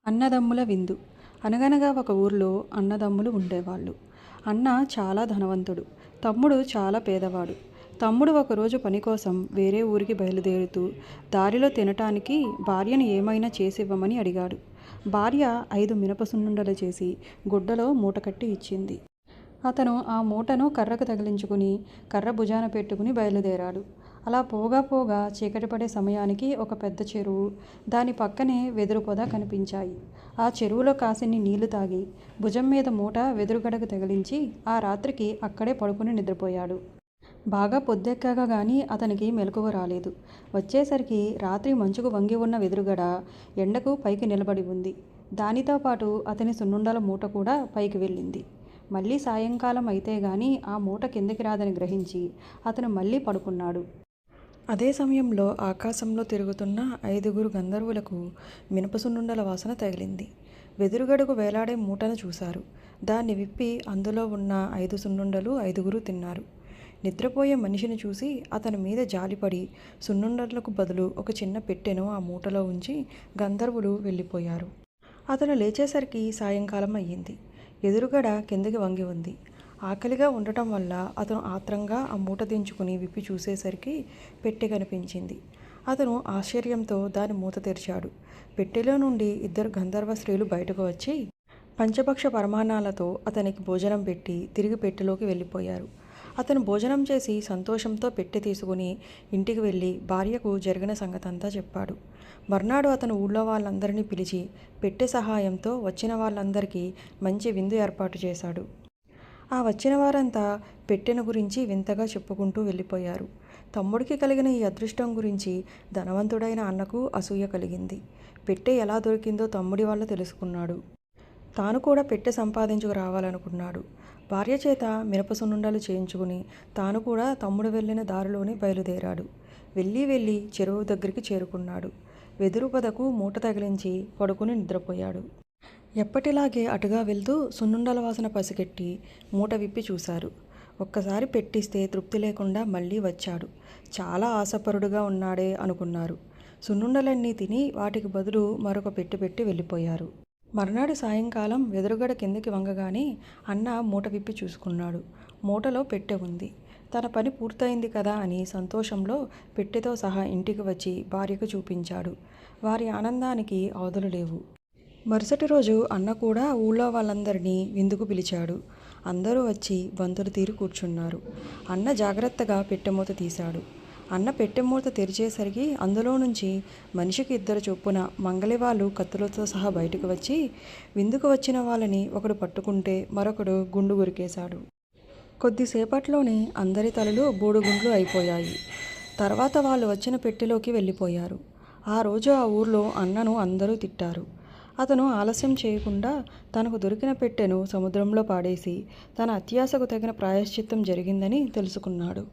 అన్నదమ్ముల విందు. అనగనగా ఒక ఊర్లో అన్నదమ్ములు ఉండేవాళ్ళు. అన్న చాలా ధనవంతుడు, తమ్ముడు చాలా పేదవాడు. తమ్ముడు ఒకరోజు పని కోసం వేరే ఊరికి బయలుదేరుతూ దారిలో తినటానికి భార్యను ఏమైనా చేసివ్వమని అడిగాడు. భార్య 5 మినప సున్నుండలు చేసి గుడ్డలో మూటకట్టి ఇచ్చింది. అతను ఆ మూటను కర్రకు తగిలించుకుని కర్ర భుజాన పెట్టుకుని బయలుదేరాడు. అలా పోగా పోగా చీకటి పడే సమయానికి ఒక పెద్ద చెరువు, దాని పక్కనే వెదురు పొద కనిపించాయి. ఆ చెరువులో కాసిన్ని నీళ్లు తాగి భుజం మీద మూట వెదురుగడకు తగిలించి ఆ రాత్రికి అక్కడే పడుకుని నిద్రపోయాడు. బాగా పొద్దెక్కాక గాని అతనికి మెలకువ రాలేదు. వచ్చేసరికి రాత్రి మంచుకు వంగి ఉన్న వెదురుగడ ఎండకు పైకి నిలబడి ఉంది. దానితో పాటు అతని సున్నుండల మూట కూడా పైకి వెళ్ళింది. మళ్ళీ సాయంకాలం అయితే గాని ఆ మూట కిందకి రాదని గ్రహించి అతను మళ్ళీ పడుకున్నాడు. అదే సమయంలో ఆకాశంలో తిరుగుతున్న 5గురు గంధర్వులకు మినప సున్నుండల వాసన తగిలింది. వెదురుగడకు వేలాడే మూటను చూశారు. దాన్ని విప్పి అందులో ఉన్న 5 సున్నుండలు 5గురు తిన్నారు. నిద్రపోయే మనిషిని చూసి అతని మీద జాలిపడి సున్నుండలకు బదులు ఒక చిన్న పెట్టెను ఆ మూటలో ఉంచి గంధర్వులు వెళ్ళిపోయారు. అతను లేచేసరికి సాయంకాలం అయ్యింది. ఎదురుగడ కిందకి వంగి ఉంది. ఆకలిగా ఉండటం వల్ల అతను ఆత్రంగా ఆ మూట దించుకుని విప్పి చూసేసరికి పెట్టె కనిపించింది. అతను ఆశ్చర్యంతో దాని మూత తెరిచాడు. పెట్టెలో నుండి 2 గంధర్వ స్త్రీలు బయటకు వచ్చి పంచభక్ష పరమాన్నాలతో అతనికి భోజనం పెట్టి తిరిగి పెట్టెలోకి వెళ్ళిపోయారు. అతను భోజనం చేసి సంతోషంతో పెట్టె తీసుకుని ఇంటికి వెళ్ళి భార్యకు జరిగిన సంగతంతా చెప్పాడు. మర్నాడు అతను ఊళ్ళో వాళ్ళందరినీ పిలిచి పెట్టె సహాయంతో వచ్చిన వాళ్ళందరికీ మంచి విందు ఏర్పాటు చేశాడు. ఆ వచ్చిన వారంతా పెట్టెను గురించి వింతగా చెప్పుకుంటూ వెళ్ళిపోయారు. తమ్ముడికి కలిగిన ఈ అదృష్టం గురించి ధనవంతుడైన అన్నకు అసూయ కలిగింది. పెట్టె ఎలా దొరికిందో తమ్ముడి వల్ల తెలుసుకున్నాడు. తాను కూడా పెట్టె సంపాదించుకు రావాలనుకున్నాడు. భార్య చేత మినప సున్నుండలు చేయించుకుని తాను కూడా తమ్ముడు వెళ్ళిన దారిలోనే బయలుదేరాడు. వెళ్ళి చెరువు దగ్గరికి చేరుకున్నాడు. వెదురు పొదకు మూట తగిలించి పడుకుని నిద్రపోయాడు. ఎప్పటిలాగే అటుగా వెళ్తూ సున్నుండల వాసన పసిగట్టి మూట విప్పి చూశారు. ఒక్కసారి పెట్టిస్తే తృప్తి లేకుండా మళ్ళీ వచ్చాడు. చాలా ఆశపరుడుగా ఉన్నాడే అనుకున్నారు. సున్నుండలన్నీ తిని వాటికి బదులు మరొక పెట్టె పెట్టి వెళ్ళిపోయారు. మర్నాడు సాయంకాలం వెదురుగడ కిందకి వంగగానే అన్న మూట విప్పి చూసుకున్నాడు. మూటలో పెట్టె ఉంది. తన పని పూర్తయింది కదా అని సంతోషంలో పెట్టెతో సహా ఇంటికి వచ్చి భార్యకు చూపించాడు. వారి ఆనందానికి అవధులు లేవు. మరుసటి రోజు అన్న కూడా ఊళ్ళో వాళ్ళందరినీ విందుకు పిలిచాడు. అందరూ వచ్చి బంతులు తీరి కూర్చున్నారు. అన్న జాగ్రత్తగా పెట్టెమూత తీశాడు. అన్న పెట్టెమూత తెరిచేసరికి అందులో నుంచి మనిషికి 2 చొప్పున మంగలివాళ్ళు కత్తులతో సహా బయటకు వచ్చి విందుకు వచ్చిన వాళ్ళని ఒకడు పట్టుకుంటే మరొకడు గుండు గురికేశాడు. కొద్దిసేపట్లోనే అందరి తలలు బూడుగుండ్లు అయిపోయాయి. తర్వాత వాళ్ళు వచ్చిన పెట్టెలోకి వెళ్ళిపోయారు. ఆ రోజు ఆ ఊర్లో అన్నను అందరూ తిట్టారు. అతను ఆలస్యం చేయకుండా తనకు దొరికిన పెట్టెను సముద్రంలో పాడేసి తన అత్యాశకు తగిన ప్రాయశ్చిత్తం జరిగిందని తెలుసుకున్నాడు.